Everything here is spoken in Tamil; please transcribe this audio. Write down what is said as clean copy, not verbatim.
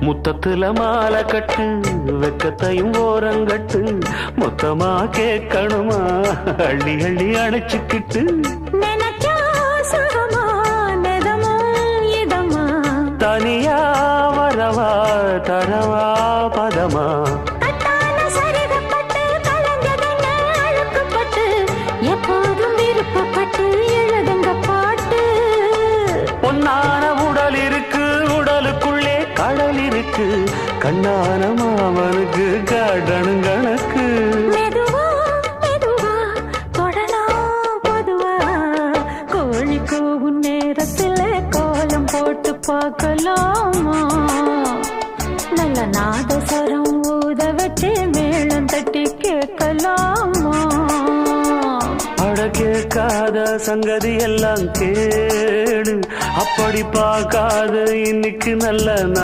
முத்தத்துல மாலை கட்டு வெக்கத்தையும் ஓரங்கட்டு மொத்தமா கேட்கணுமா அள்ளி அள்ளி அணைச்சுக்கிட்டு தனியா வரவா தரவா பதமா எப்போதும் விருப்பப்பட்டு எழுதுங்க பாட்டு பொன்னான உடல் இருக்கு உடலுக்குள்ளே கடல் இருக்கு கண்ணான மாமனுக்கு காடணும் கணக்கு மெதுவா மெதுவா தொடலாம் பொதுவா கோழி கூவும் நேரத்தில் கோலம் போட்டு பார்க்கலாமா நல்ல நாதஸ்வரம் ஊத வச்சு மேளம் தட்டி கேட்கலாமா அட கேட்காத சங்கதி எல்லாம் கேடு அப்படி பார்க்காத இன்னைக்கு நல்ல